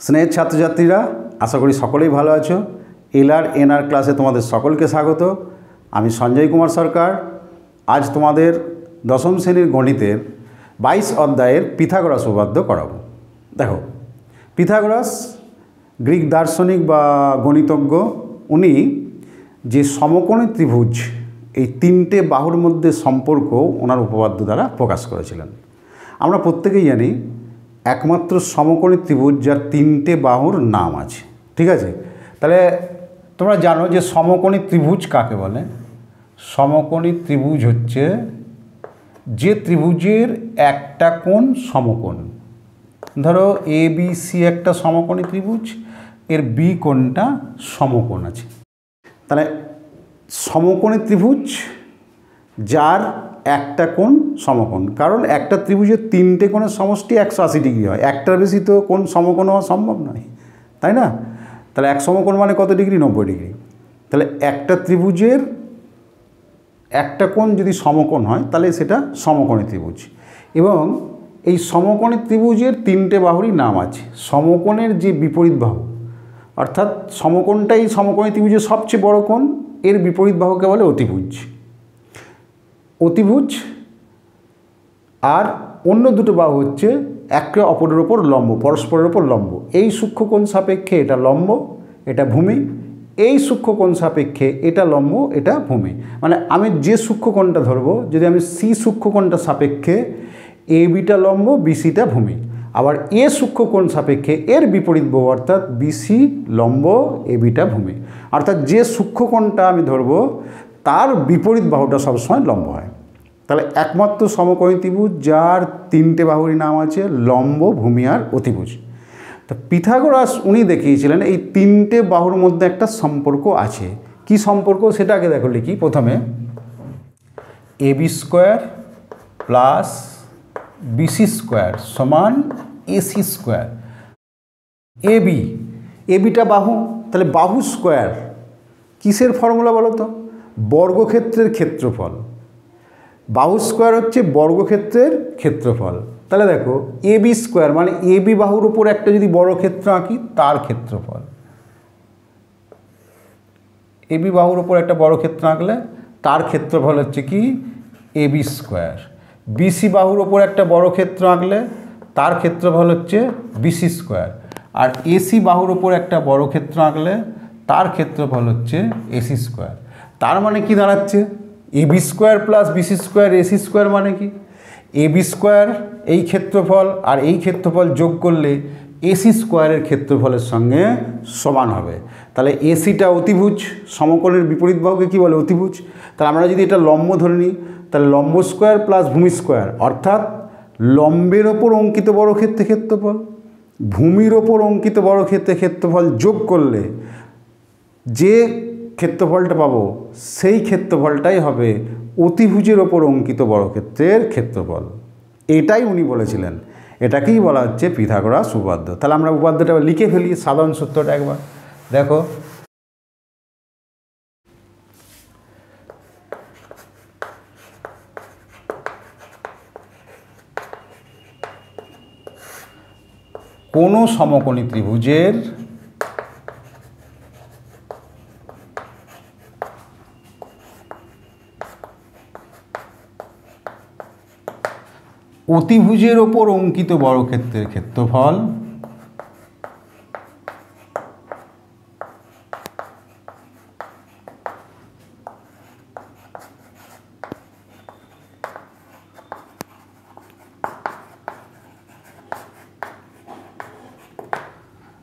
স্নেহের ছাত্রছাত্রীরা, আশা করি সকলেই ভালো আছো। এলআর এনআর ক্লাসে তোমাদের সকলকে স্বাগত। আমি সঞ্জয় কুমার সরকার। আজ তোমাদের দশম শ্রেণীর গণিতের 22 অধ্যায়ের পিথাগোরাস উপপাদ্য করাবো। দেখো, পিথাগোরাস গ্রিক দার্শনিক বা গণিতজ্ঞ। উনি যে সমকোণী ত্রিভুজ, এই তিনটে বাহুর মধ্যে সম্পর্ক ওনার উপপাদ্য দ্বারা প্রকাশ করেছিলেন। আমরা প্রত্যেকেই জানি একমাত্র সমকোণী ত্রিভুজ যার তিনটে বাহুর নাম আছে। ঠিক আছে, তাহলে তোমরা জানো যে সমকোণী ত্রিভুজ কাকে বলে। সমকোণী ত্রিভুজ হচ্ছে যে ত্রিভুজের একটা কোণ সমকোণ। ধরো এ বি সি একটা সমকোণী ত্রিভুজ, এর বি কোণটা সমকোণ আছে। তাহলে সমকোণী ত্রিভুজ যার একটা কোণ সমকোণ, কারণ একটা ত্রিভুজের তিনটে কোণের সমষ্টি 180 ডিগ্রি হয়। একটার বেশি তো কোণ সমকোণ হওয়া সম্ভব নয়, তাই না? তাহলে এক সমকোণ মানে কত ডিগ্রি? 90 ডিগ্রি। তাহলে একটা ত্রিভুজের একটা কোণ যদি সমকোণ হয় তাহলে সেটা সমকোণী ত্রিভুজ। এবং এই সমকোণী ত্রিভুজের তিনটে বাহুরই নাম আছে। সমকোণের যে বিপরীত বাহু, অর্থাৎ সমকোণটাই সমকোণী ত্রিভুজের সবচেয়ে বড় কোণ, এর বিপরীত বাহুকে বলে অতিভুজ। অতিভুজ আর অন্য দুটো বাহু হচ্ছে একে অপরের ওপর লম্ব, পরস্পরের ওপর লম্ব। এই সূক্ষ্মকোণ সাপেক্ষে এটা লম্ব, এটা ভূমি। এই সূক্ষ্মকোণ সাপেক্ষে এটা লম্ব, এটা ভূমি। মানে আমি যে সূক্ষ্মকোণটা ধরবো, যদি আমি সি সূক্ষ্মকোণটা সাপেক্ষে এ বিটা লম্ব, বিসিটা ভূমি। আবার এ সূক্ষ্মকোণ সাপেক্ষে এর বিপরীত বাহু, অর্থাৎ বিসি লম্ব, এ বিটা ভূমি। অর্থাৎ যে সূক্ষ্মকোণটা আমি ধরবো তার বিপরীত বাহুটা সবসময় লম্ব হয়। তাহলে একমাত্র সমকোণী ত্রিভুজ যার তিনটে বাহুরই নাম আছে লম্ব, ভূমি আর অতিভুজ। তো পিথাগোরাস উনি দেখিয়েছিলেন এই তিনটে বাহুর মধ্যে একটা সম্পর্ক আছে। কি সম্পর্ক সেটাকে দেখো লিখি। প্রথমে A B square plus BC square সমান এসি স্কোয়ার। এ বিটা বাহু, তাহলে বাহু স্কোয়ার কিসের ফর্মুলা বলো তো? বর্গক্ষেত্রের ক্ষেত্রফল। বাহু স্কোয়ার হচ্ছে বর্গক্ষেত্রের ক্ষেত্রফল। তাহলে দেখো এ বি স্কোয়ার মানে এ বি বাহুর উপর একটা যদি বর্গক্ষেত্র আঁকি তার ক্ষেত্রফল। এ বি বাহুর উপর একটা বর্গক্ষেত্র আঁকলে তার ক্ষেত্রফল হচ্ছে কি? A B square. বিসি বাহুর উপর একটা বর্গক্ষেত্র আঁকলে তার ক্ষেত্রফল হচ্ছে বিসি স্কোয়ার। আর এসি বাহুর উপর একটা বর্গক্ষেত্র আঁকলে তার ক্ষেত্রফল হচ্ছে এসি স্কোয়ার। তার মানে কি দাঁড়াচ্ছে? A B square plus BC square AC square মানে কি? এ বি স্কোয়ার এই ক্ষেত্রফল আর এই ক্ষেত্রফল যোগ করলে এসি স্কোয়ারের ক্ষেত্রফলের সঙ্গে সমান হবে। তাহলে এসিটা অতিভুজ, সমকোণের বিপরীত বাহুকে কী বলে? অতিভুজ। তাহলে আমরা যদি এটা লম্ব ধরে নিই, তাহলে লম্ব স্কোয়ার প্লাস ভূমি স্কোয়ার, অর্থাৎ লম্বের ওপর অঙ্কিত বর্গক্ষেত্রের ক্ষেত্রফল, ভূমির ওপর অঙ্কিত বর্গক্ষেত্রের ক্ষেত্রফল যোগ করলে যে ক্ষেত্রফলটা পাবো সেই ক্ষেত্রফলটাই হবে অতিভুজের ওপর অঙ্কিত বর্গক্ষেত্রের ক্ষেত্রফল। এটাই উনি বলেছিলেন। এটাকেই বলা হচ্ছে পিথাগোরাস উপপাদ্য। তাহলে আমরা উপপাদ্যটা লিখে ফেলি, সাধারণ সূত্রটা একবার দেখো। কোনো সমকোণী ত্রিভুজের অতিভুজের ওপর অঙ্কিত বর্গক্ষেত্রের ক্ষেত্রফল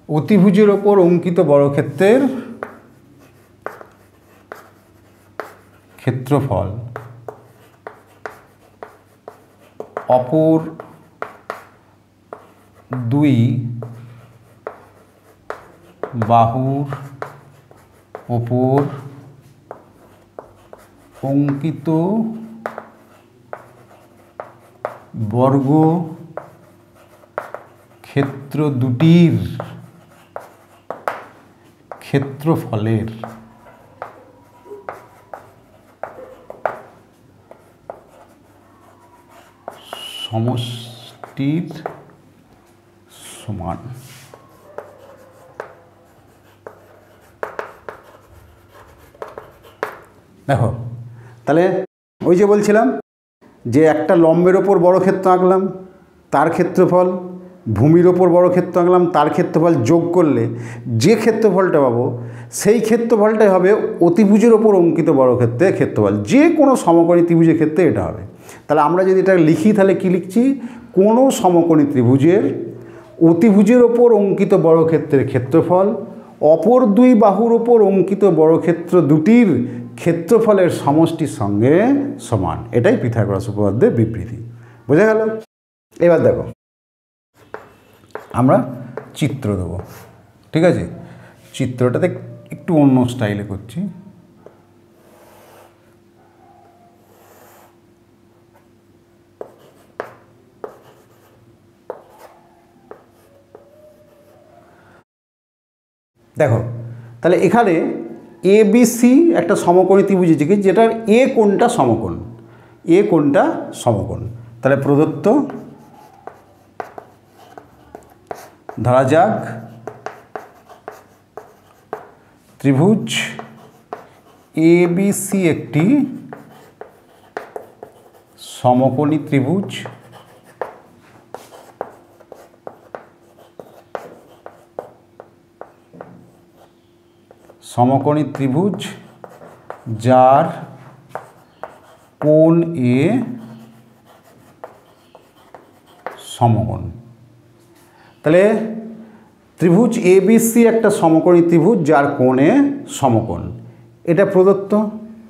অতিভুজের ওপর অঙ্কিত বর্গক্ষেত্রের ক্ষেত্রফল অপর দুই বাহুর ওপর অঙ্কিত বর্গক্ষেত্র দুটির ক্ষেত্রফলের সমষ্টির সমান। দেখো তাহলে ওই যে বলছিলাম যে একটা লম্বের ওপর বর্গক্ষেত্র আঁকলাম, তার ক্ষেত্রফল, ভূমির ওপর বর্গক্ষেত্র আঁকলাম, তার ক্ষেত্রফল যোগ করলে যে ক্ষেত্রফলটা পাবো সেই ক্ষেত্রফলটাই হবে অতিভুজের ওপর অঙ্কিত বর্গক্ষেত্রের ক্ষেত্রফল। যে কোনো সমকোণী ত্রিভুজের ক্ষেত্রে এটা হবে। তাহলে আমরা যদি এটা লিখি তাহলে কী লিখছি, কোনো সমকোণী ত্রিভুজের অতিভুজের ওপর অঙ্কিত বর্গক্ষেত্রের ক্ষেত্রফল অপর দুই বাহুর ওপর অঙ্কিত বর্গক্ষেত্র দুটির ক্ষেত্রফলের সমষ্টির সঙ্গে সমান। এটাই পিথাগোরাস উপপাদ্যের বিবৃতি। বোঝা গেল? এবার দেখো আমরা চিত্র দেবো, ঠিক আছে? চিত্রটাতে একটু অন্য স্টাইলে করছি। দেখো তাহলে এখানে এ বি সি একটা সমকোণী ত্রিভুজ আছে যেটার এ কোণটা সমকোণ, এ কোণটা সমকোণ। তাহলে প্রদত্ত ধরা যাক ত্রিভুজ এ বি সি একটি সমকোণী ত্রিভুজ যার কোণ এ সমকোণ। তাহলে ত্রিভুজ এ বি সি একটা সমকোণী ত্রিভুজ যার কোণ এ সমকোণ, এটা প্রদত্ত।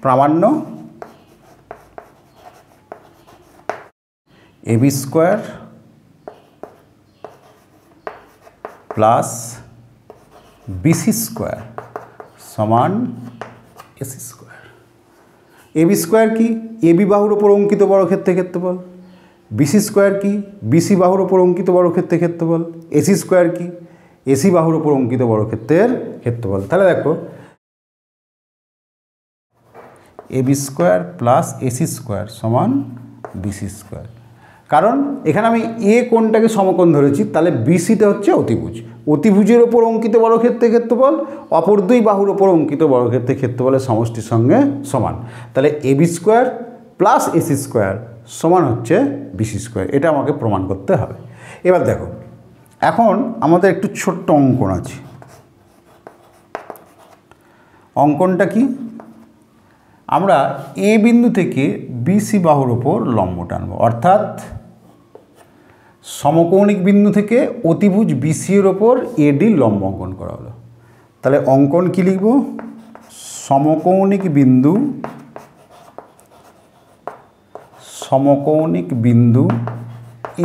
প্রামাণ্য A B square plus BC square সমান AC square. A B square কি? এ বি বাহুর ওপর অঙ্কিত বর্গক্ষেত্রের ক্ষেত্রফল। বিসি স্কোয়ার কি? বিসি বাহুর ওপর অঙ্কিত বর্গক্ষেত্রের ক্ষেত্রফল। এসি স্কোয়ার কি? এসি বাহুর ওপর অঙ্কিত বর্গক্ষেত্রের ক্ষেত্রফল। তাহলে দেখো A B square plus AC square সমান বিসি স্কোয়ার। কারণ এখানে আমি এ কোণটাকে সমকোণ ধরেছি, তাহলে বিসিটা হচ্ছে অতিভুজ। অতিভুজের ওপর অঙ্কিত বর্গক্ষেত্রের ক্ষেত্রফল অপর দুই বাহুর ওপর অঙ্কিত বর্গক্ষেত্রের ক্ষেত্রফলের সমষ্টির সঙ্গে সমান। তাহলে A B square plus AC square সমান হচ্ছে বিসি স্কোয়ার। এটা আমাকে প্রমাণ করতে হবে। এবার দেখো এখন আমাদের একটু ছোট্ট অঙ্কন আছে। অঙ্কনটা কি? আমরা এ বিন্দু থেকে বিসি বাহুর ওপর লম্ব টানব, অর্থাৎ সমকৌণিক বিন্দু থেকে অতিভুজ বিসি এর ওপর এডি লম্ব অঙ্কন করা হলো। তাহলে অঙ্কন কি লিখব? সমকৌণিক বিন্দু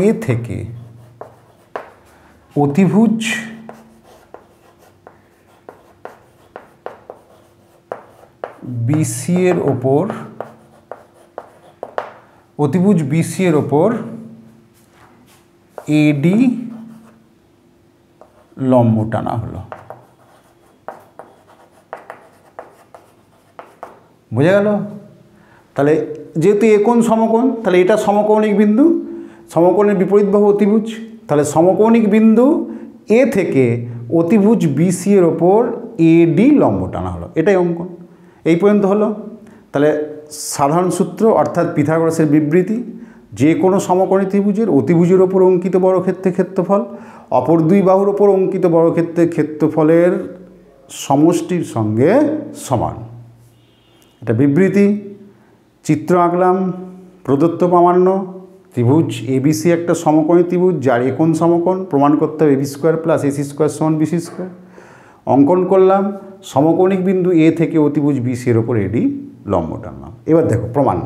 এ থেকে অতিভুজ বিসি এর ওপর এডি লম্ব টানা হলো। বোঝা গেল? তাহলে যেহেতু এ কোণ সমকোণ, তাহলে এটা সমকৌণিক বিন্দু, সমকোণের বিপরীত বাহু অতিভুজ। তাহলে সমকৌণিক বিন্দু এ থেকে অতিভুজ বিসি এর ওপর এডি লম্ব টানা হলো। এটাই অঙ্কন। এই পর্যন্ত হলো। তাহলে সাধারণ সূত্র অর্থাৎ পিথাগোরাসের বিবৃতি, যে কোনো সমকোণী ত্রিভুজের অতিভুজের ওপর অঙ্কিত বর্গক্ষেত্রের ক্ষেত্রফল অপর দুই বাহুর ওপর অঙ্কিত বর্গক্ষেত্রের ক্ষেত্রফলের সমষ্টির সঙ্গে সমান। এটা বিবৃতি। চিত্র আঁকলাম। প্রদত্ত প্রামাণ্য ত্রিভুজ এবিসি একটা সমকোণী ত্রিভুজ যার এ কোণ সমকোণ। প্রমাণ করতে হবে AB square plus AC square সমান বিসি স্কোয়ার। অঙ্কন করলাম সমকৌণিক বিন্দু এ থেকে অতিভুজ বিসি এর ওপর এডি লম্ব টানলাম। এবার দেখো প্রমাণ।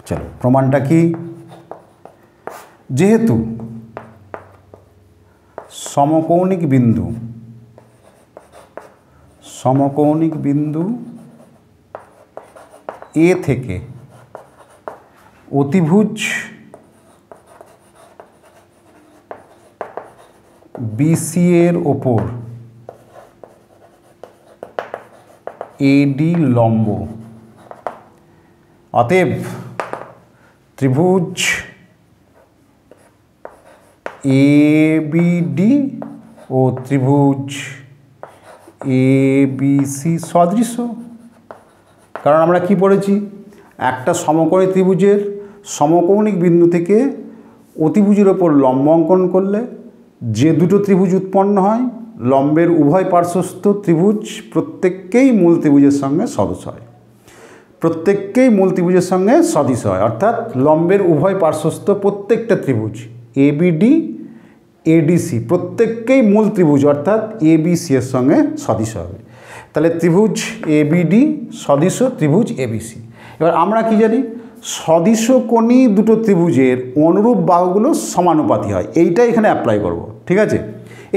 চলো প্রমাণটা কি? যেহেতু সমকৌণিক বিন্দু এ থেকে অতিভুজ বিসি এর ওপর এডি লম্ব, অতএব ত্রিভুজ এবিডি ও ত্রিভুজ এবিসি সদৃশ। কারণ আমরা কি পড়েছি, একটা সমকোণী ত্রিভুজের সমকৌণিক বিন্দু থেকে অতিভুজের ওপর লম্ব অঙ্কন করলে যে দুটো ত্রিভুজ উৎপন্ন হয় লম্বের উভয় পার্শ্বস্থ ত্রিভুজ প্রত্যেককেই মূল ত্রিভুজের সঙ্গে সদৃশ হয়, প্রত্যেককেই মূল ত্রিভুজের সঙ্গে সদৃশ হয়। অর্থাৎ লম্বের উভয় পার্শ্বস্থ প্রত্যেকটা ত্রিভুজ এবিডি এডিসি প্রত্যেককেই মূল ত্রিভুজ অর্থাৎ এবিসি এর সঙ্গে সদৃশ হবে। তাহলে ত্রিভুজ এবিডি সদৃশ ত্রিভুজ এবিসি। এবার আমরা কি জানি, সদৃশকোণী দুটো ত্রিভুজের অনুরূপ বাহুগুলো সমানুপাতি হয়, এইটা এখানে অ্যাপ্লাই করব, ঠিক আছে।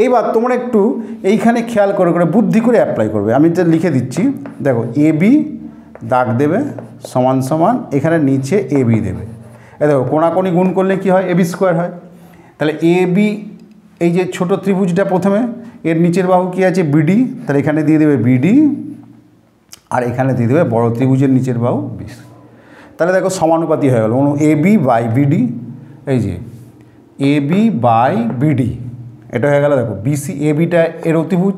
এইবার তোমরা একটু এইখানে খেয়াল করে করে বুদ্ধি করে অ্যাপ্লাই করবে। আমি এটা লিখে দিচ্ছি, দেখো এবি দাগ দেবে সমান সমান, এখানে নিচে এবি দেবে। দেখো কোণাকোণি গুণ করলে কি হয়, এবি স্কোয়ার হয়। তাহলে এবি এই যে ছোট ত্রিভুজটা প্রথমে, এর নিচের বাহু কি আছে বিডি, তাহলে এখানে দিয়ে দেবে বিডি আর এখানে দিয়ে দেবে বড় ত্রিভুজের নিচের বাহু বিসি। তাহলে দেখো সমানুপাতি হয়ে গেল এবি বাই বিডি, এই যে এবি বাই বিডি এটা হয়ে গেল। দেখো বিসি এবিটা এর অতিভুজ,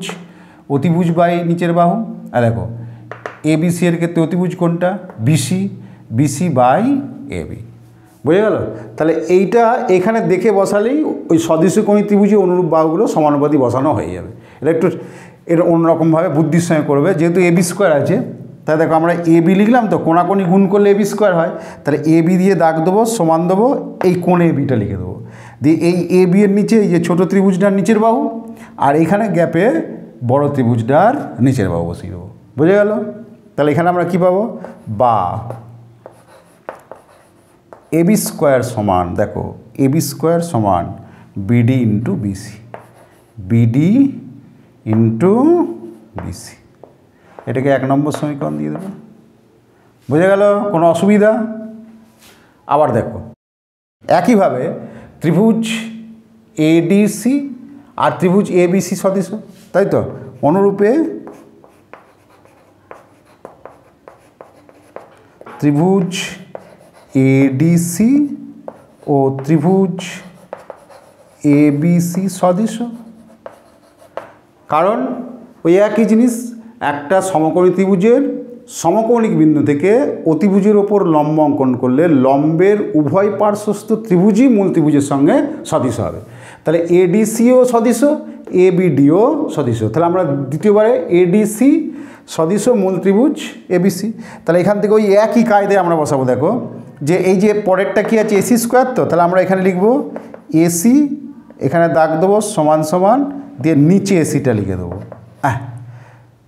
অতিভুজ বাই নিচের বাহু, আর দেখো এবিসি এর ক্ষেত্রে অতিভুজ কোনটা, বিসি, বিসি বাই এবি, বুঝে গেল। তাহলে এইটা এখানে দেখে বসালেই ওই সদৃশকোণী ত্রিভুজে অনুরূপ বাহুগুলো সমানুপাতি বসানো হয়ে যাবে। এটা একটু এটা অন্যরকমভাবে বুদ্ধির সঙ্গে করবে, যেহেতু এবি স্কোয়ার আছে তাই দেখো আমরা এবি লিখলাম, তো কোণাকোণি গুণ করলে এবি স্কোয়ার হয়, তাহলে এবি দিয়ে দাগ দেবো সমান দেবো, এই কোণে এবিটা লিখে দেবো, দিয়ে এই এবি এর নিচে এই যে ছোটো ত্রিভুজটার নিচের বাহু আর এখানে গ্যাপে বড় ত্রিভুজটার নিচের বাহু বসিয়ে দেবো, বুঝে গেল। তাহলে এখানে আমরা কী পাবো, বা এবি স্কোয়ার সমান, দেখো এবি স্কোয়ার সমান BD into BC, BD into BC, এটাকে 1 নম্বর সমীকরণ দিয়ে দেবো, বুঝে গেল, কোনো অসুবিধা। আবার দেখো একইভাবে ত্রিভুজ এডিসি আর ত্রিভুজ এবিসি সদৃশ, তাই তো, অনুরূপে ত্রিভুজ এডিসি ও ত্রিভুজ এবিসি সদৃশ। কারণ ওই একই জিনিস, একটা সমকোণী ত্রিভুজের সমকৌণিক বিন্দু থেকে অতিভুজের ওপর লম্ব অঙ্কন করলে লম্বের উভয় পার্শ্বস্থ ত্রিভুজই মূল ত্রিভুজের সঙ্গে সদৃশ হবে। তাহলে এডিসিও সদৃশ, এবিডিও সদৃশ। তাহলে আমরা দ্বিতীয়বারে এডিসি সদৃশ মূল ত্রিভুজ এবিসি। তাহলে এখান থেকে ওই একই কায়দায় আমরা বসাবো। দেখো যে এই যে পরেরটা কি আছে, এসি স্কোয়ার, তো তাহলে আমরা এখানে লিখব এসি, এখানে দাগ দেবো সমান সমান, দিয়ে নিচে এসিটা লিখে দেবো।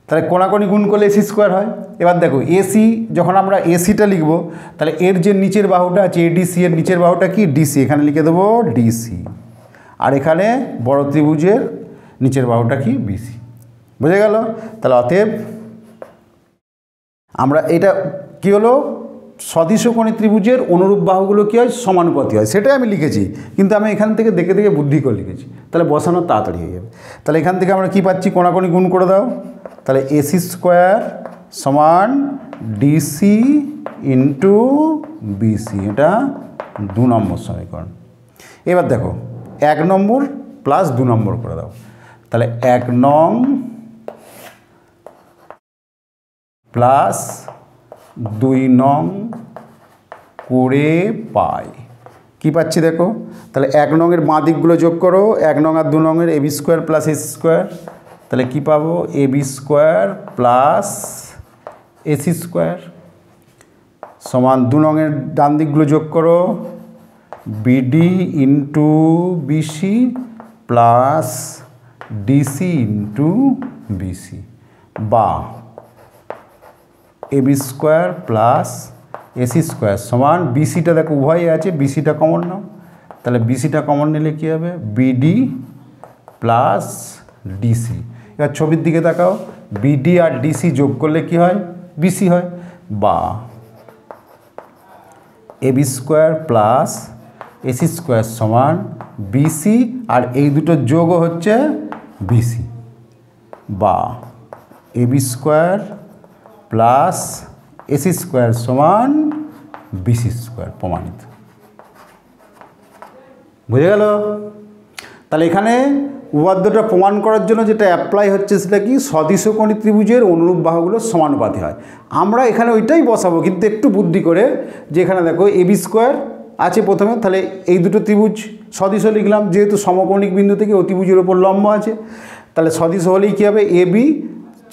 তাহলে কোণাকোণি গুণ করলে এসি স্কোয়ার হয়। এবার দেখো এসি, যখন আমরা এসিটা লিখব তাহলে এর যে নিচের বাহুটা আছে এডিসি, এর নিচের বাহুটা কি ডিসি, এখানে লিখে দেবো ডিসি, আর এখানে বড় ত্রিভুজের নিচের বাহুটা কি বিসি, বুঝে গেল। তাহলে অতএব আমরা এটা কি হলো, সদৃশকোণী ত্রিভুজের অনুরূপ বাহুগুলো কী হয়, সমানুপাতি হয়, সেটাই আমি লিখেছি, কিন্তু আমি এখান থেকে দেখে দেখে বুদ্ধি করে লিখেছি, তাহলে বসানো তাড়াতাড়ি হয়ে যাবে। তাহলে এখান থেকে আমরা কী পাচ্ছি, কোণাকোণি গুণ করে দাও, তাহলে এসি স্কোয়ার সমান ডিসি ইন্টু বিসি, এটা 2 নম্বর সমীকরণ। এবার দেখো 1 নম্বর প্লাস 2 নম্বর করে দাও, তাহলে 1 নং প্লাস 2 নং করে পাই, কী পাচ্ছি দেখো। তাহলে 1 নংয়ের বাঁ দিকগুলো যোগ করো, 1 নং আর 2 নংয়ের AB square plus AC square, তাহলে কী পাবো, AB square plus AC square সমান 2 নংয়ের ডান দিকগুলো যোগ করো, BD into BC plus DC into BC, বা AB square plus AC square সমান বিসিটা দেখো উভয়ই আছে, বিসিটা কমন নাও, তাহলে বিসিটা কমন নিলে কী হবে, বিডি প্লাস ডিসি। এবার ছবির দিকে তাকাও, বিডি আর ডিসি যোগ করলে কি হয়, বিসি হয়, বা AB square plus AC square সমান বিসি আর এই দুটো যোগও হচ্ছে বিসি, বা AB square plus AC square সমান বিসি স্কোয়ার, প্রমাণিত, বুঝে গেল। তাহলে এখানে উপপাদ্যটা প্রমাণ করার জন্য যেটা অ্যাপ্লাই হচ্ছে সেটা কি, সদিশকোণী ত্রিভুজের অনুরূপ বাহুগুলো সমানুপাতি হয়। আমরা এখানে ওইটাই বসাবো, কিন্তু একটু বুদ্ধি করে, যে এখানে দেখো এবি স্কোয়ার আছে প্রথমে, তাহলে এই দুটো ত্রিভুজ সদিশ লিখলাম, যেহেতু সমকোণিক বিন্দু থেকে অতিভুজের ওপর লম্ব আছে, তাহলে সদিশ হলেই কী হবে, এবি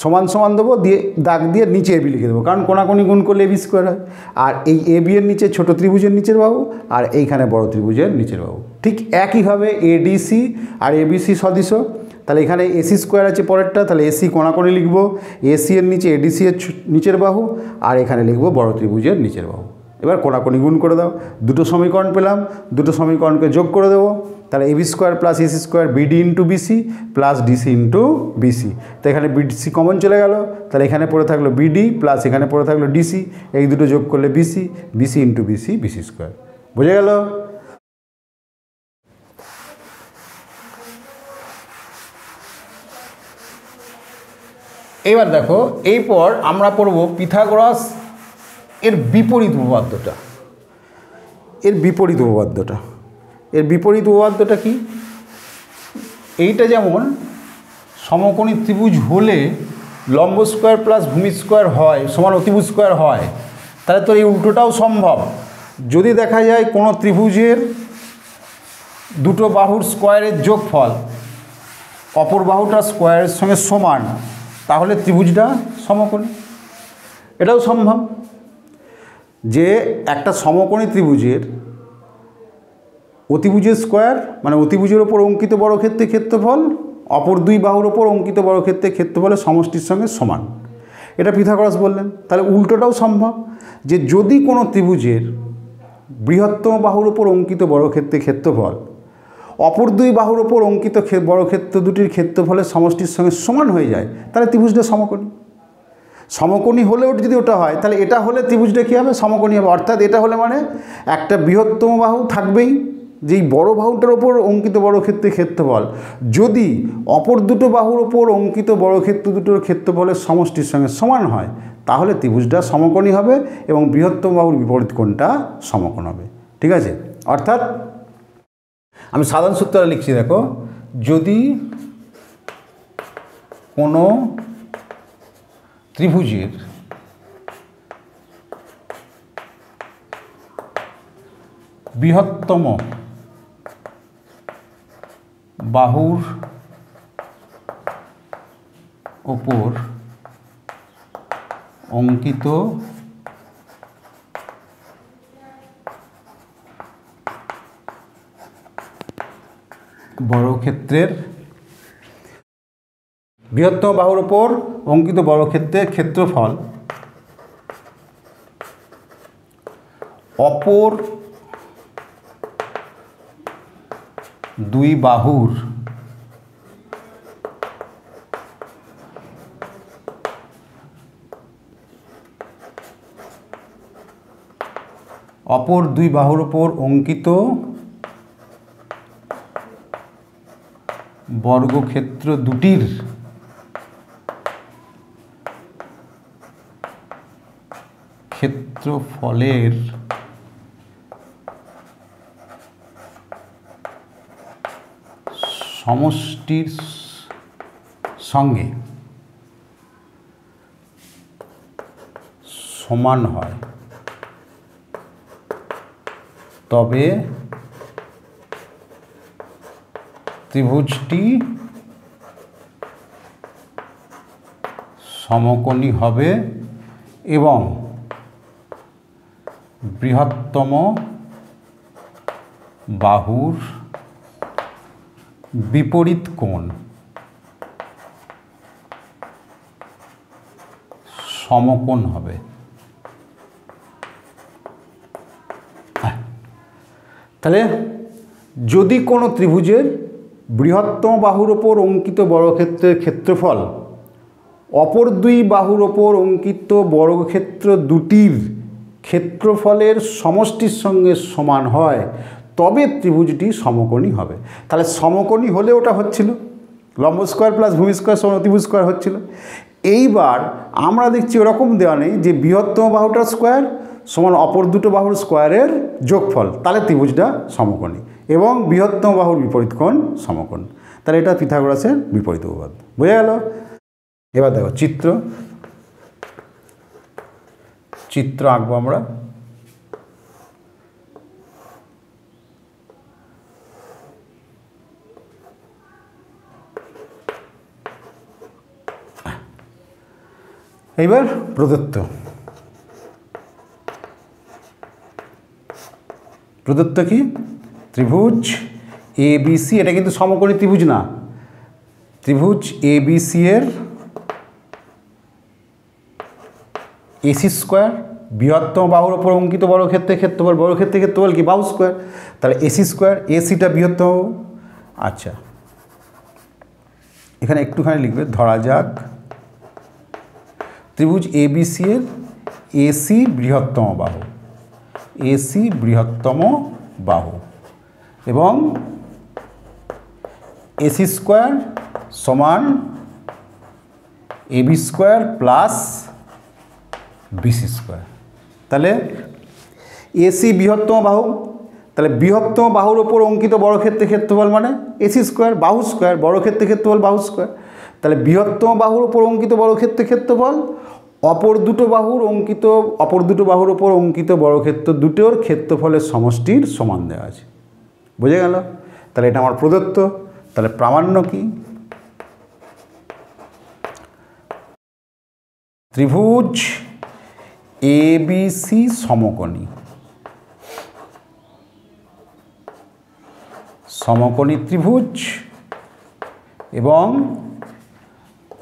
সমান সমান দেবো, দিয়ে দাগ দিয়ে নিচে এবি লিখে দেবো, কারণ কোণাকোণি গুণ করলে এবি স্কোয়ার হয়। আর এই এবি এর নিচে ছোটো ত্রিভুজের নিচের বাহু, আর এইখানে বড় ত্রিভুজের নিচের বাহু। ঠিক একইভাবে এডিসি আর এবিসি সদিশ, তাহলে এখানে এসি স্কোয়ার আছে পরেরটা, তাহলে এসি কোণাকোণি লিখব, এসি এর নিচে এডিসি এর নিচের বাহু, আর এখানে লিখব বড় ত্রিভুজের নিচের বাহু। এবার কোণাকোণি গুণ করে দাও, দুটো সমীকরণ পেলাম, দুটো সমীকরণকে যোগ করে দেবো, তাহলে AB square plus AC square BD into BC plus DC into BC. তো এখানে বিসি কমন চলে গেল, তাহলে এখানে পড়ে থাকলো বিডি প্লাস এখানে পড়ে থাকলো ডিসি, এই দুটো যোগ করলে BC, BC into BC, BC square. বুঝে গেল? এবার দেখো, এরপর আমরা পড়ব পিথাগোরাস এর বিপরীত উপপাদ্যটা। এর বিপরীত উপপাদ্যটা কি, এইটা যেমন সমকোণী ত্রিভুজ হলে লম্ব স্কোয়ার প্লাস ভূমি স্কোয়ার হয় সমান অতিভুজ স্কোয়ার হয়, তাহলে তো এই উল্টোটাও সম্ভব। যদি দেখা যায় কোনো ত্রিভুজের দুটো বাহুর স্কোয়ারের যোগফল অপর বাহুটা স্কোয়ারের সঙ্গে সমান, তাহলে ত্রিভুজটা সমকোণী। এটাও সম্ভব যে একটা সমকোণী ত্রিভুজের অতিভুজের স্কোয়ার মানে অতিভুজের ওপর অঙ্কিত বর্গক্ষেত্রের ক্ষেত্রফল অপর দুই বাহুর ওপর অঙ্কিত বর্গক্ষেত্রের ক্ষেত্রফলের সমষ্টির সঙ্গে সমান। এটা পিথাগোরাস বললেন। তাহলে উল্টোটাও সম্ভব যে যদি কোনো ত্রিভুজের বৃহত্তম বাহুর ওপর অঙ্কিত বর্গক্ষেত্রের ক্ষেত্রফল অপর দুই বাহুর ওপর অঙ্কিত বর্গক্ষেত্র দুটির ক্ষেত্রফলের সমষ্টির সঙ্গে সমান হয়ে যায়, তাহলে ত্রিভুজটা সমকোণী। সমকোণী হলেও যদি ওটা হয়, তাহলে এটা হলে ত্রিভুজটা কী হবে, সমকোণী হবে। অর্থাৎ এটা হলে মানে একটা বৃহত্তম বাহু থাকবেই, যেই বড় বাহুটার ওপর অঙ্কিত বর্গক্ষেত্রের ক্ষেত্রফল যদি অপর দুটো বাহুর ওপর অঙ্কিত বর্গক্ষেত্র দুটোর ক্ষেত্রফলের সমষ্টির সঙ্গে সমান হয়, তাহলে ত্রিভুজটা সমকোণী হবে এবং বৃহত্তম বাহুর বিপরীত কোণটা সমকোণ হবে। ঠিক আছে? অর্থাৎ আমি সাধারণ সূত্রটা লিখছি, দেখো, যদি কোনো ত্রিভুজের বৃহত্তম বাহুর ওপর অঙ্কিত বর্গক্ষেত্রের বৃহত্তম বাহুর ওপর অঙ্কিত বর্গক্ষেত্রের ক্ষেত্রফল অপর দুই বাহুর ওপর অঙ্কিত বর্গক্ষেত্র দুটির ক্ষেত্রফলের সমষ্টির সঙ্গে সমান হয়, তবে ত্রিভুজটি সমকোণী হবে এবং বৃহত্তম বাহুর বিপরীত কোণ সমকোণ হবে। তাহলে যদি কোনো ত্রিভুজের বৃহত্তম বাহুর ওপর অঙ্কিত বর্গক্ষেত্রের ক্ষেত্রফল অপর দুই বাহুর ওপর অঙ্কিত বর্গক্ষেত্র দুটির ক্ষেত্রফলের সমষ্টির সঙ্গে সমান হয়, তবে ত্রিভুজটি সমকোণী হবে। তাহলে সমকোণী হলে ওটা হচ্ছিল লম্ব স্কোয়ার প্লাস ভূমি স্কোয়ার সমান অতিভুজ স্কোয়ার হচ্ছিল। এইবার আমরা দেখছি ওরকম দেওয়া নেই যে বৃহত্তম বাহুটার স্কোয়ার সমান অপর দুটো বাহুর স্কোয়ারের যোগফল, তাহলে ত্রিভুজটা সমকোণী এবং বৃহত্তম বাহুর বিপরীত কোণ সমকোণ। তাহলে এটা পিথাগোরাসের বিপরীত উপপাদ্য। বোঝা গেল? এবার দেখো চিত্র আঁকবো আমরা। এইবার প্রদত্ত কি ত্রিভুজ ABC, এটা কিন্তু সমকোণী ত্রিভুজ না, ত্রিভুজ ABC এর AC স্কোয়ার বৃহত্তম বাহুর ওপর অঙ্কিত বর্গক্ষেত্রের ক্ষেত্রফল, বর্গক্ষেত্রের ক্ষেত্রফল কি বাহু স্কোয়ার, তাহলে AC স্কোয়ার, ACটা বৃহত্তম। আচ্ছা, এখানে একটুখানি লিখবে, ধরা যাক ত্রিভুজ ABC এর AC বৃহত্তম বাহু, AC বৃহত্তম বাহু এবং AC স্কোয়ার সমান AB square plus BC square. তাহলে AC বৃহত্তম বাহু, তাহলে বৃহত্তম বাহুর ওপর অঙ্কিত বর্গক্ষেত্রের ক্ষেত্রফল মানে AC স্কোয়ার, বাহু স্কোয়ার, বর্গক্ষেত্রের ক্ষেত্রফল বাহু স্কোয়ার। তাহলে বৃহত্তম বাহুর ওপর অঙ্কিত বর্গক্ষেত্রের ক্ষেত্রফল অপর দুটো বাহুর ওপর অঙ্কিত বর্গক্ষেত্র দুটোর ক্ষেত্রফলের সমষ্টির সমান দেওয়া আছে। বুঝে গেল? তাহলে এটা আমার প্রদত্ত। তাহলে প্রামাণ্য কি? ত্রিভুজ ABC সমকোণী ত্রিভুজ এবং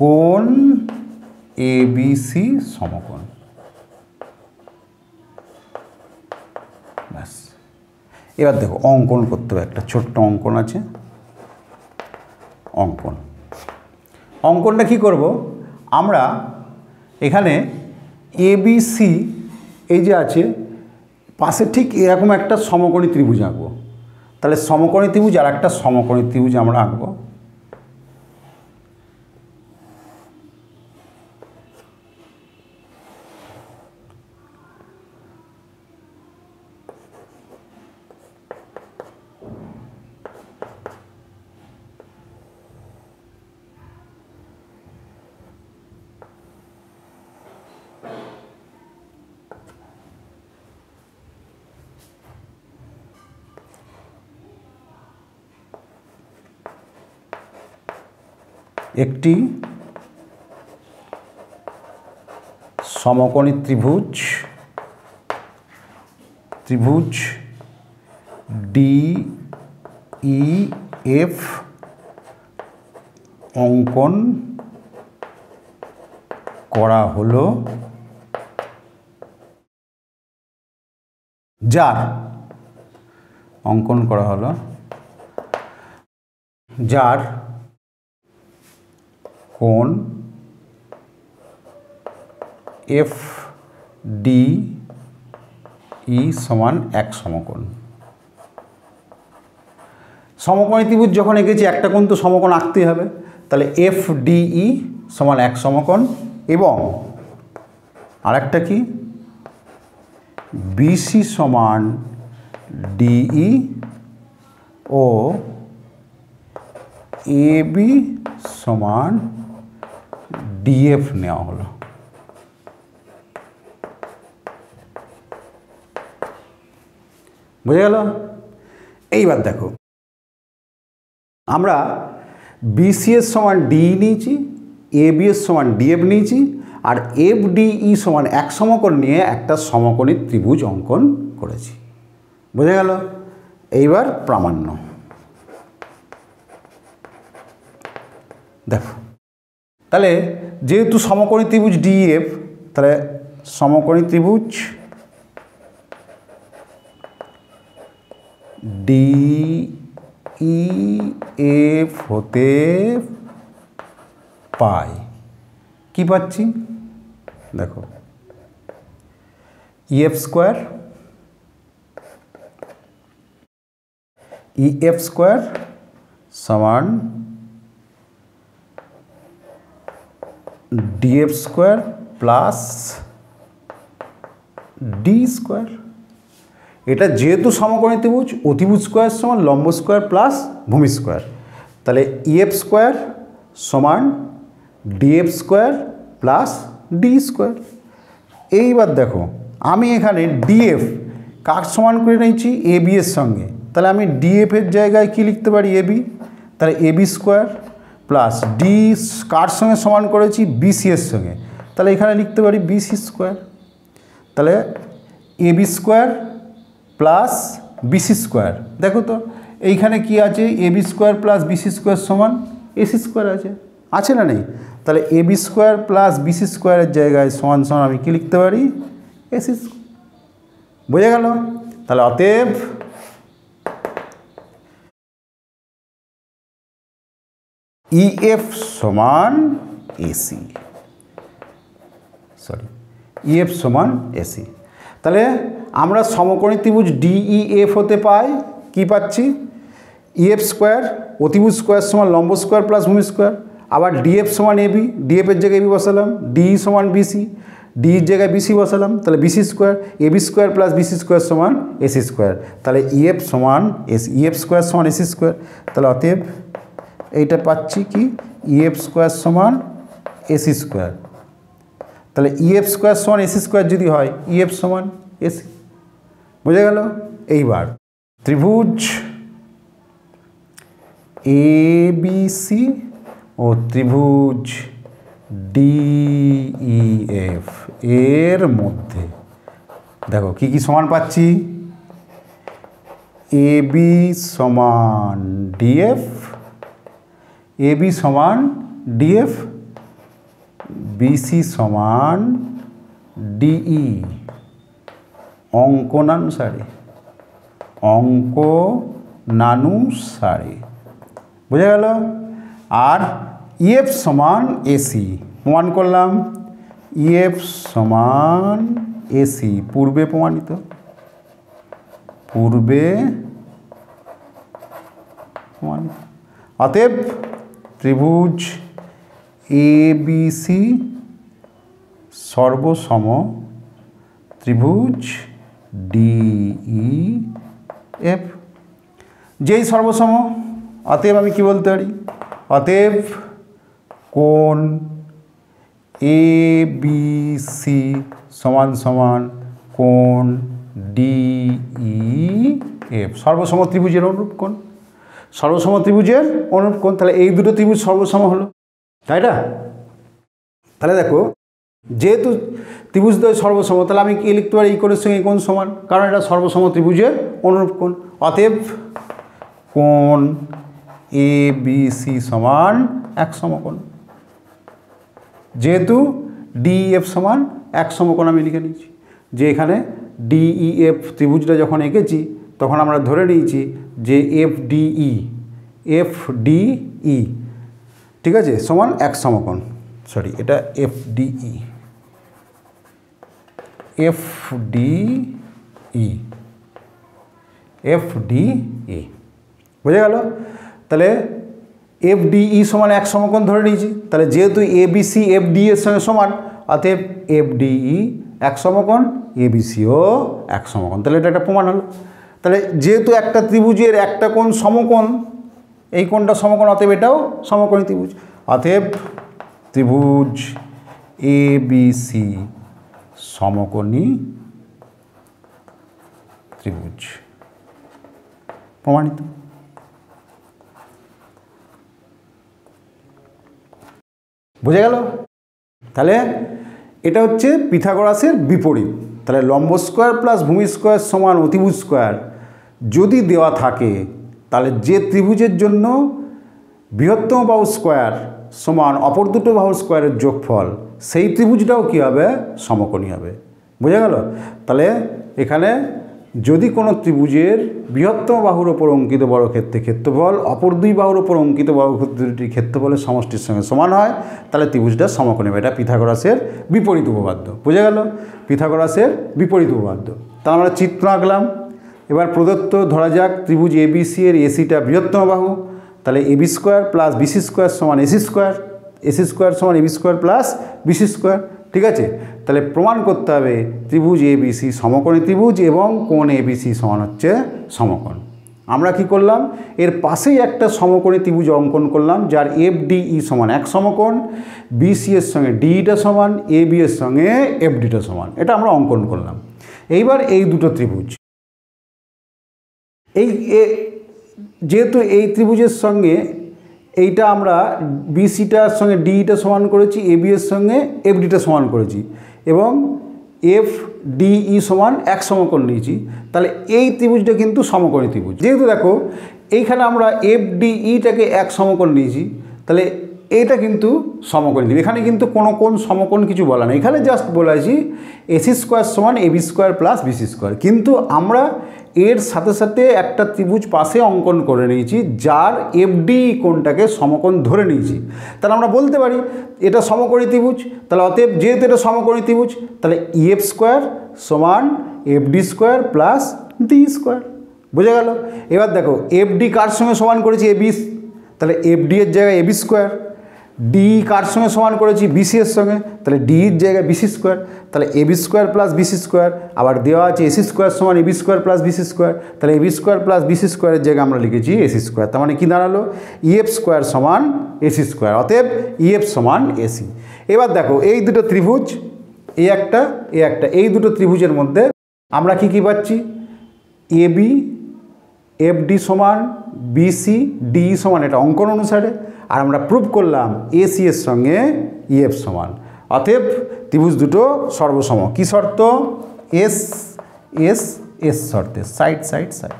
কোণ ABC সমকোণ। ব্যাস, এবার দেখো অঙ্কন করতে হবে, একটা ছোট্ট অঙ্কন আছে। অঙ্কনটা কি করব আমরা? এখানে ABC এই যে আছে পাশে ঠিক এরকম একটা সমকোণী ত্রিভুজ আঁকবো। তাহলে সমকোণী ত্রিভুজ আর একটা সমকোণী ত্রিভুজ আমরা আঁকবো। একটি সমকোণী ত্রিভুজ DEF অঙ্কন করা হলো, যার কোণ FDE সমান এক সমকোণ। সমকোণী ত্রিভুজ যখন এঁকেছি একটা কোণ তো সমকোণ আঁকতেই হবে। তাহলে FDE সমান এক সমকোণ এবং আরেকটা কি BC সমান DE ও AB সমান DF নেওয়া হলো। বুঝে গেল? এইবার দেখো আমরা BCS সমান DE নিয়েছি, ABS সমান DF নিয়েছি আর FDE সমান এক সমকোণ নিয়ে একটা সমকোণী ত্রিভুজ অঙ্কন করেছি। বুঝে গেল? এইবার প্রামাণ্য দেখো। তাহলে যেহেতু সমকোণী ত্রিভুজ DEF, তাহলে সমকোণী ত্রিভুজ DEF হতে পাই কি পাচ্ছি দেখো, EF স্কোয়ার সমান DF square plus D square. এটা যেহেতু সমকোণী ত্রিভুজ, অতিভুজ স্কোয়ার সমান লম্ব স্কোয়ার প্লাস ভূমি স্কোয়ার, তাহলে ইএফ স্কোয়ার সমান DF square plus D square. এইবার দেখো আমি এখানে ডিএফ কার সমান করে নিয়েছি, এ বি এর সঙ্গে, তাহলে আমি ডিএফের জায়গায় কি লিখতে পারি, এ বি, তাহলে A B square plus D কার সঙ্গে সমান করেছি, বিসি এর সঙ্গে, তাহলে এখানে লিখতে পারি বিসি স্কোয়ার। তাহলে A B square plus BC square, দেখো তো এইখানে কি আছে, A B square plus BC square সমান এসি স্কোয়ার আছে না নেই, তাহলে A B square plus BC স্কোয়ারের জায়গায় সমান সমান আমি কি লিখতে পারি, এসি স্কোয়ার। বোঝা গেল? তাহলে অতএব ইএফ সমান এসি, ইএফ সমান এসি। তাহলে আমরা সমকোণী ত্রিভুজ ডিইএফ হতে পাই কি পাচ্ছি, ইএফ স্কোয়ার অতিভুজ স্কোয়ার সমান লম্ব স্কোয়ার প্লাস ভূমি স্কোয়ার, আবার ডিএফ সমান এবি, ডিএফের জায়গায় এবি বসালাম, ডি সমান বিসি, ডির জায়গায় বিসি বসালাম, তাহলে BC square, AB square plus BC square সমান এসি স্কোয়ার, তাহলে ইএফ সমান এসি, ইএফ স্কোয়ার সমান এসি স্কোয়ার। তাহলে অতএব এইটা পাচ্ছি কি, ইএফ স্কোয়ার সমান এসি স্কোয়ার। তাহলে ইএফ স্কোয়ার সমান এসি স্কোয়ার যদি হয়, ইএফ সমান এসি। বোঝা গেল? এইবার ত্রিভুজ এবিসি ও ত্রিভুজ ডিইএফ এর মধ্যে দেখো কি কি সমান পাচ্ছি, এবি সমান ডিএফ, এবি সমান ডিএফ, বিসি সমান ডিই অঙ্কনানুসারে, অঙ্কনানুসারে। বোঝা গেল? আর ইএফ সমান এসি প্রমাণ করলাম, ইএফ সমান এসি পূর্বে প্রমাণিত, পূর্বে প্রমাণিত। অতএব ত্রিভুজ এবিসি সর্বসম ত্রিভুজ ডিইএফ, যেই সর্বসম, অতএব আমি কি বলতে পারি, অতএব কোণ এবিসি সমান সমান কোণ ডিইএফ, সর্বসম ত্রিভুজের অনুরূপ কোণ, সর্বসম ত্রিভুজের অনুরূপ কোণ। তাহলে এই দুটো ত্রিভুজ সর্বসম হলো, তাই না? তাহলে দেখো যেহেতু ত্রিভুজদ্বয় সর্বসম, তাহলে আমি কি লিখতে পারি, এই কোণের সঙ্গে এই কোণ সমান, কারণ এটা সর্বসম ত্রিভুজের অনুরূপ কোণ। অতএব কোণ এবিসি সমান এক সমকোণ, যেহেতু ডিইএফ সমান এক সমকোণ আমি লিখে নিয়েছি, যে এখানে ডিইএফ ত্রিভুজটা যখন এঁকেছি তখন আমরা ধরে নিয়েছি যে এফডিই ঠিক আছে সমান এক সমকোণ, সরি এটা এফডিই, এফডিই বোঝা গেল? তাহলে এফডিই সমান এক সমকোণ ধরে নিয়েছি, তাহলে যেহেতু এবিসি এফডি এর সঙ্গে সমান, অতএব এফডিই এক সমকোণ, এবিসিও এক সমকোণ, তাহলে এটা একটা প্রমাণ হলো। তাহলে যেহেতু একটা ত্রিভুজের একটা কোণ সমকোণ, এই কোণটা সমকোণ, অতএব এটাও সমকোণী ত্রিভুজ। অতএব ত্রিভুজ এবিসি সমকোণী ত্রিভুজ প্রমাণিত। বোঝা গেল? তাহলে এটা হচ্ছে পিথাগোরাসের বিপরীত। তাহলে লম্ব স্কোয়ার প্লাস ভূমি স্কোয়ার সমান অতিভুজ স্কোয়ার যদি দেওয়া থাকে, তাহলে যে ত্রিভুজের জন্য বৃহত্তম বাহু স্কোয়ার সমান অপর দুটো বাহু স্কোয়ারের যোগফল, সেই ত্রিভুজটাও কী হবে, সমকোণী হবে। বোঝা গেল? তাহলে এখানে যদি কোনো ত্রিভুজের বৃহত্তম বাহুর ওপর অঙ্কিত বর্গক্ষেত্রের ক্ষেত্রফল অপর দুই বাহুর ওপর অঙ্কিত বর্গক্ষেত্র দুটির ক্ষেত্রফলের সমষ্টির সঙ্গে সমান হয়, তাহলে ত্রিভুজটা সমকোণী হবে। এটা পিথাগোরাসের বিপরীত উপপাদ্য। বোঝা গেল? পিথাগোরাসের বিপরীত উপপাদ্য। তাহলে আমরা চিত্র আঁকলাম। এবার প্রদত্ত ধরা যাক ত্রিভুজ এবিসি এর এসিটা বৃহত্তম বাহু, তাহলে AB square plus BC square সমান এসি স্কোয়ার, এসি স্কোয়ার সমান AB square plus BC square. ঠিক আছে? তাহলে প্রমাণ করতে হবে ত্রিভুজ এবিসি সমকোণী ত্রিভুজ এবং কোণ এবিসি সমান হচ্ছে সমকোণ। আমরা কি করলাম, এর পাশেই একটা সমকোণী ত্রিভুজ অঙ্কন করলাম যার FDE সমান 1 সমকোণ, BC এর সঙ্গে DEটা সমান, AB এর সঙ্গে FDটা সমান, এটা আমরা অঙ্কন করলাম। এইবার এই দুটো ত্রিভুজ, যেহেতু এই ত্রিভুজের সঙ্গে এইটা আমরা BCটার সঙ্গে DEটা সমান করেছি, AB এর সঙ্গে FDটা সমান করেছি এবং FDE সমান 1 সমকোণ নিয়েছি, তাহলে এই ত্রিভুজটা কিন্তু সমকোণী ত্রিভুজ। যেহেতু দেখো এইখানে আমরা FDEটাকে 1 সমকোণ নিয়েছি, তাহলে এটা কিন্তু সমকোণী ত্রিভুজ। এখানে কিন্তু কোনো কোন সমকোণ কিছু বলা নেই, এখানে জাস্ট বলেছি AC স্কোয়ার সমান AB square plus BC square. কিন্তু আমরা এর সাথে সাথে একটা ত্রিভুজ পাশে অঙ্কন করে নিয়েছি যার FDE কোণটাকে সমকোণ ধরে নিয়েছি, তাহলে আমরা বলতে পারি এটা সমকোণী ত্রিভুজ। তাহলে অতএব যেহেতু এটা সমকোণী ত্রিভুজ, তাহলে EF স্কোয়ার সমান FD square plus DE square. বোঝা গেল? এবার দেখো FD কার সঙ্গে সমান করেছি, AB, তাহলে FD এর জায়গায় AB স্কোয়ার। DE কার সঙ্গে সমান করেছি, BC এর সঙ্গে, তাহলে DE এর জায়গায় BC স্কোয়ার, তাহলে AB square plus BC square. আবার দেওয়া আছে AC স্কোয়ার সমান AB square plus BC square, তাহলে AB স্কোয়ার প্লাস BC স্কোয়ারের জায়গায় আমরা লিখেছি AC স্কোয়ার। তার মানে কি দাঁড়ালো, EF স্কোয়ার সমান AC স্কোয়ার, অতএব EF সমান AC। এবার দেখো এই দুটো ত্রিভুজ, এই একটা, এই দুটো ত্রিভুজের মধ্যে আমরা কি কি পাচ্ছি, AB FD সমান BC DE সমান, এটা অঙ্কন অনুসারে। আর আমরা প্রুভ করলাম AC এর সঙ্গে EF সমান, অতএব ত্রিভুজ দুটো সর্বসম। কি শর্ত, S S S শর্তে, সাইড সাইড সাইড।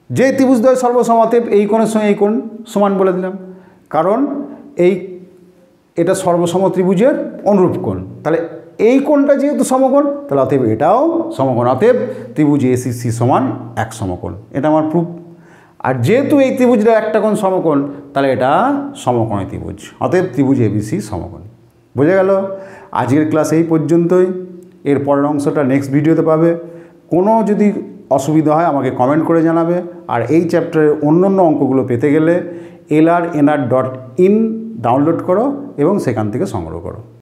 যে ত্রিভুজ দ্বয় সর্বসম, অতএব এই কোণের সঙ্গে এই কোণ সমান বলে দিলাম, কারণ এটা সর্বসম ত্রিভুজের অনুরূপ কোণ। তাহলে এই কোণটা যেহেতু সমকোণ, তাহলে অতএব এটাও সমকোণ, অতএব ত্রিভুজ ACC সমান 1 সমকোণ। এটা আমার প্রুফ। আর যেহেতু এই ত্রিভুজটা একটা কোণ সমকোণ, তাহলে এটা সমকোণী ত্রিভুজ, অতএব ত্রিভুজ ABC সমকোণ। বোঝা গেল? আজকের ক্লাস এই পর্যন্তই। এর পরের অংশটা নেক্সট ভিডিওতে পাবে। কোনো যদি অসুবিধা হয় আমাকে কমেন্ট করে জানাবে। আর এই চ্যাপ্টারের অন্য অঙ্কগুলো পেতে গেলে LRNR.in ডাউনলোড করো এবং সেখান থেকে সংগ্রহ করো।